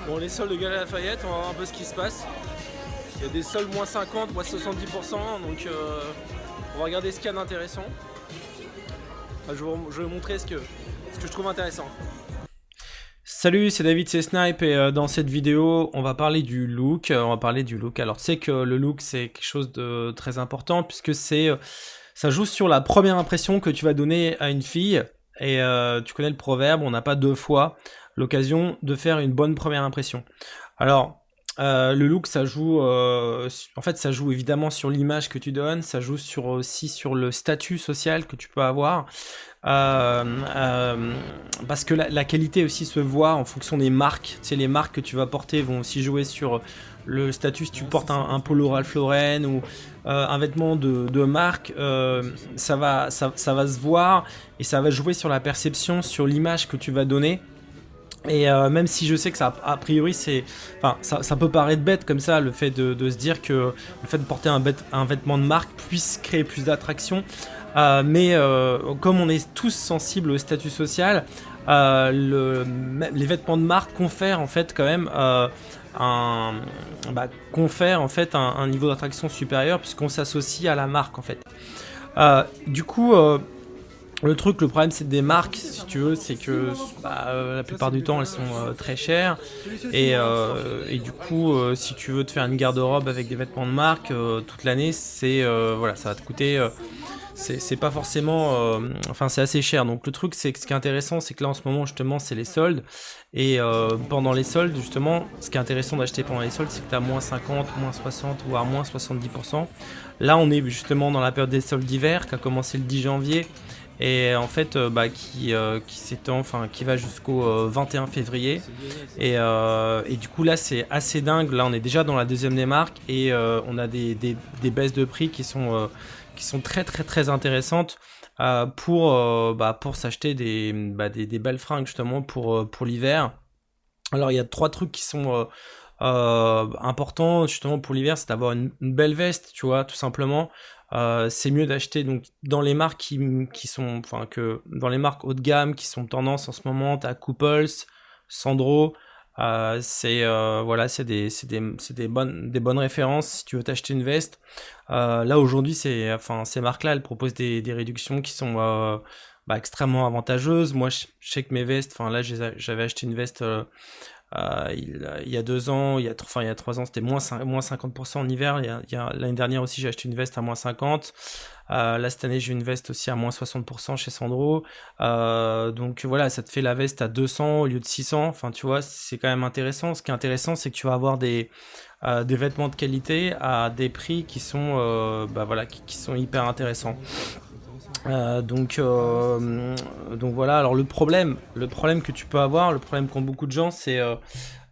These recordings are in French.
Bon, les soldes de Galeries Lafayette, on va voir un peu ce qui se passe. Il y a des soldes moins 50, moins 70%, donc on va regarder ce qu'il y a d'intéressant. Je vais vous montrer ce que je trouve intéressant. Salut, c'est David, c'est Snipe et dans cette vidéo, on va parler du look. Alors, tu sais que le look, c'est quelque chose de très important puisque ça joue sur la première impression que tu vas donner à une fille. Et tu connais le proverbe, on n'a pas deux fois l'occasion de faire une bonne première impression. Alors, le look, ça joue, en fait, ça joue évidemment sur l'image que tu donnes, ça joue aussi sur le statut social que tu peux avoir. Parce que la qualité aussi se voit en fonction des marques. Tu sais, les marques que tu vas porter vont aussi jouer sur le statut. Si tu portes un polo Ralph Lauren ou un vêtement de marque, ça va se voir et ça va jouer sur la perception, sur l'image que tu vas donner. Et même si je sais que ça, a priori, ça peut paraître bête comme ça, le fait de se dire que le fait de porter un vêtement de marque puisse créer plus d'attraction. Mais comme on est tous sensibles au statut social, les vêtements de marque confèrent en fait quand même un niveau d'attraction supérieur puisqu'on s'associe à la marque en fait. Du coup, le problème c'est des marques, si tu veux, c'est que la plupart du temps elles sont très chères et du coup si tu veux te faire une garde-robe avec des vêtements de marque toute l'année, voilà, ça va te coûter, c'est pas forcément, c'est assez cher. Donc le truc c'est que ce qui est intéressant, c'est que là en ce moment justement c'est les soldes et pendant les soldes justement, ce qui est intéressant d'acheter pendant les soldes, c'est que tu as moins 50, moins 60 voire moins 70%. Là on est justement dans la période des soldes d'hiver qui a commencé le 10 janvier et en fait qui s'étend, qui va jusqu'au 21 février et du coup là c'est assez dingue. Là on est déjà dans la deuxième des marques et on a des baisses de prix qui sont très très très intéressantes pour s'acheter des belles fringues justement pour l'hiver. Alors il y a trois trucs qui sont importants justement pour l'hiver, c'est d'avoir une belle veste, tu vois, tout simplement. C'est mieux d'acheter donc dans les marques qui sont, que dans les marques haut de gamme qui sont tendance en ce moment. T'as Couples, Sandro, voilà, c'est des bonnes références si tu veux t'acheter une veste. Là aujourd'hui, ces marques-là, elles proposent des réductions qui sont extrêmement avantageuses. Moi, je sais que mes vestes, là, j'avais acheté une veste. Il y a 2 ans, il y a 3 ans, c'était moins 50% en hiver. L'année dernière aussi, j'ai acheté une veste à moins 50. Là, cette année, j'ai une veste aussi à moins 60% chez Sandro. Donc voilà, ça te fait la veste à 200 au lieu de 600. Enfin, tu vois, c'est quand même intéressant. Ce qui est intéressant, c'est que tu vas avoir des vêtements de qualité à des prix qui sont, qui sont hyper intéressants. Donc voilà. Alors le problème que tu peux avoir, le problème qu'ont beaucoup de gens, c'est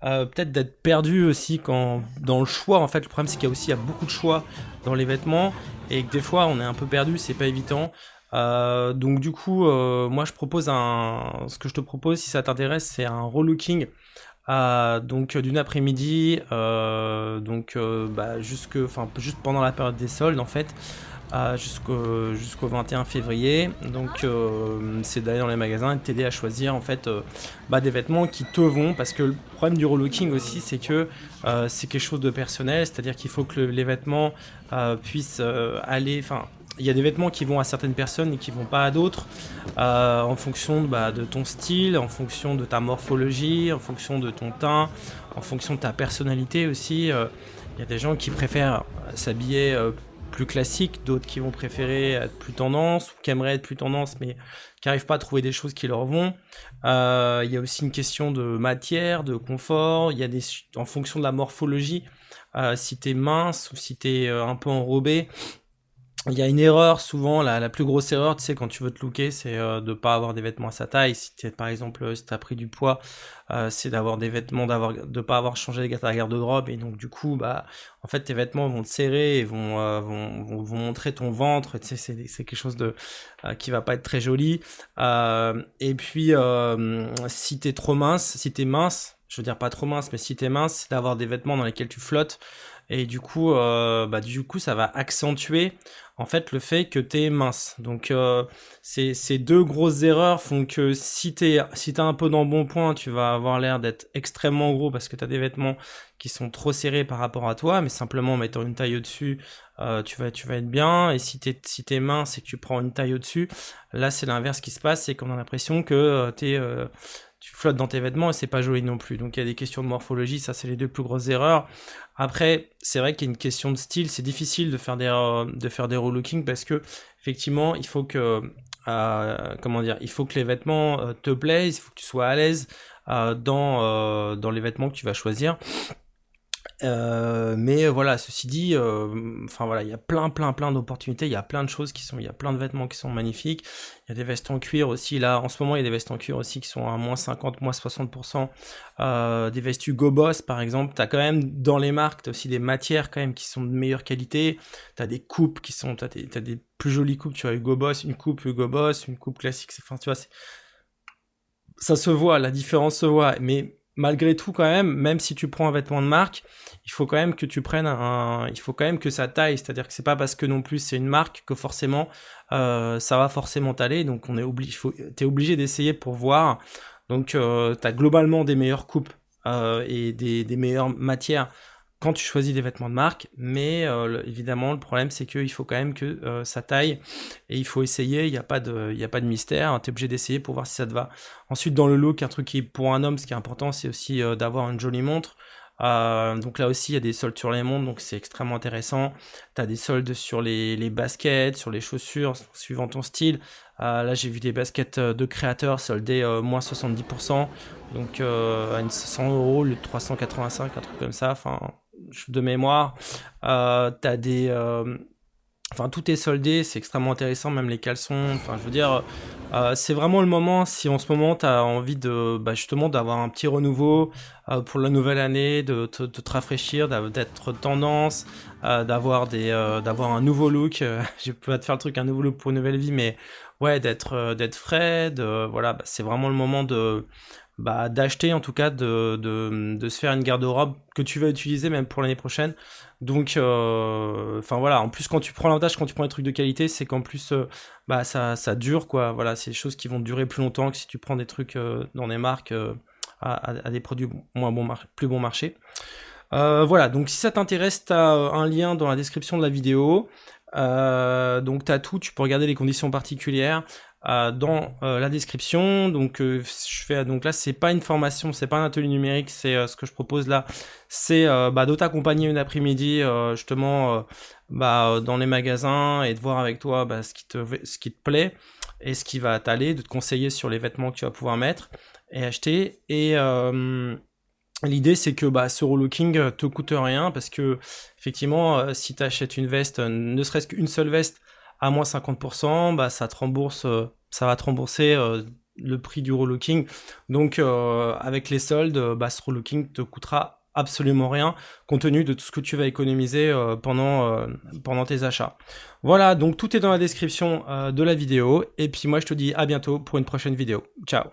peut-être d'être perdu aussi dans le choix. En fait, le problème c'est qu'il y a beaucoup de choix dans les vêtements et que des fois on est un peu perdu, c'est pas évident. Donc du coup, moi ce que je te propose, si ça t'intéresse, c'est un relooking. Donc d'une après-midi, juste pendant la période des soldes en fait, jusqu'au 21 février. Donc c'est d'aller dans les magasins et de t'aider à choisir en fait des vêtements qui te vont, parce que le problème du relooking aussi, c'est que c'est quelque chose de personnel, c'est-à-dire qu'il faut que les vêtements puissent aller, il y a des vêtements qui vont à certaines personnes et qui vont pas à d'autres, en fonction de ton style, en fonction de ta morphologie, en fonction de ton teint, en fonction de ta personnalité aussi. Il y a des gens qui préfèrent s'habiller plus classique, d'autres qui vont préférer être plus tendance, ou qui aimeraient être plus tendance mais qui n'arrivent pas à trouver des choses qui leur vont. Il y a aussi une question de matière, de confort. Il y a en fonction de la morphologie, si t'es mince ou si t'es un peu enrobé. Il y a une erreur souvent, la plus grosse erreur, tu sais, quand tu veux te looker, c'est de pas avoir des vêtements à sa taille. Par exemple, si t'as pris du poids, c'est d'avoir des vêtements, de pas avoir changé ta garde-robe, et donc du coup, en fait, tes vêtements vont te serrer et vont montrer ton ventre. Tu sais, c'est quelque chose qui va pas être très joli. Et puis, si t'es mince, je veux dire pas trop mince, mais si t'es mince, c'est d'avoir des vêtements dans lesquels tu flottes. Et du coup, ça va accentuer en fait le fait que tu es mince. Donc ces deux grosses erreurs font que si t'as un peu d'embonpoint, tu vas avoir l'air d'être extrêmement gros parce que tu as des vêtements qui sont trop serrés par rapport à toi, mais simplement en mettant une taille au-dessus, tu vas être bien. Et si t'es mince et que tu prends une taille au-dessus, là c'est l'inverse qui se passe, c'est qu'on a l'impression que tu flottes dans tes vêtements et c'est pas joli non plus. Donc il y a des questions de morphologie, ça c'est les deux plus grosses erreurs. Après, c'est vrai qu'il y a une question de style, c'est difficile de faire des relooking parce que effectivement, il faut que comment dire, il faut que les vêtements te plaisent, il faut que tu sois à l'aise dans les vêtements que tu vas choisir. Mais voilà, ceci dit, enfin voilà, il y a plein d'opportunités, il y a plein de choses il y a plein de vêtements qui sont magnifiques. Il y a des vestes en cuir aussi, là, en ce moment, il y a des vestes en cuir aussi qui sont à moins 50, moins 60%. Des vestes Hugo Boss, par exemple. T'as quand même, dans les marques, t'as aussi des matières quand même qui sont de meilleure qualité. T'as des coupes t'as des plus jolies coupes, tu vois, Hugo Boss, une coupe Hugo Boss, une coupe classique, enfin, tu vois, ça se voit, la différence se voit, mais malgré tout quand même si tu prends un vêtement de marque, il faut quand même que tu prennes il faut quand même que ça taille, c'est-à-dire que c'est pas parce que non plus c'est une marque que forcément ça va forcément t'aller, donc t'es obligé d'essayer pour voir. Donc t'as globalement des meilleures coupes et des meilleures matières quand tu choisis des vêtements de marque, mais évidemment le problème c'est qu'il faut quand même que ça taille et il faut essayer, il n'y a pas de mystère, tu es obligé d'essayer pour voir si ça te va. Ensuite dans le look, un truc qui pour un homme ce qui est important c'est aussi d'avoir une jolie montre. Donc là aussi il y a des soldes sur les montres, donc c'est extrêmement intéressant. Tu as des soldes sur les baskets, sur les chaussures, suivant ton style. Là j'ai vu des baskets de créateurs soldées moins 70%, donc à 100 €, le 385, un truc comme ça, enfin de mémoire. T'as des enfin tout est soldé, c'est extrêmement intéressant, même les caleçons, enfin je veux dire c'est vraiment le moment, si en ce moment tu as envie de justement d'avoir un petit renouveau pour la nouvelle année, de te rafraîchir, d'être tendance, d'avoir un nouveau look, je peux pas te faire le truc un nouveau look pour une nouvelle vie, mais ouais, d'être frais, voilà, c'est vraiment le moment d'acheter, en tout cas de se faire une garde-robe que tu vas utiliser même pour l'année prochaine. Donc enfin voilà, en plus quand tu prends l'avantage, quand tu prends des trucs de qualité, c'est qu'en plus ça dure quoi. Voilà, c'est des choses qui vont durer plus longtemps que si tu prends des trucs dans des marques à des produits plus bon marché. Voilà, donc si ça t'intéresse, t'as un lien dans la description de la vidéo. Donc t'as tout, tu peux regarder les conditions particulières dans la description. Donc donc là c'est pas une formation, c'est pas un atelier numérique, c'est ce que je propose là, c'est de t'accompagner une après-midi justement dans les magasins et de voir avec toi ce qui te plaît et ce qui va t'aller, de te conseiller sur les vêtements que tu vas pouvoir mettre et acheter. Et l'idée c'est que ce relooking te coûte rien parce que effectivement si tu achètes une veste, ne serait-ce qu'une seule veste à moins 50%, ça va te rembourser le prix du relooking. Donc avec les soldes, ce relooking te coûtera absolument rien compte tenu de tout ce que tu vas économiser pendant tes achats. Voilà, donc tout est dans la description de la vidéo et puis moi je te dis à bientôt pour une prochaine vidéo. Ciao.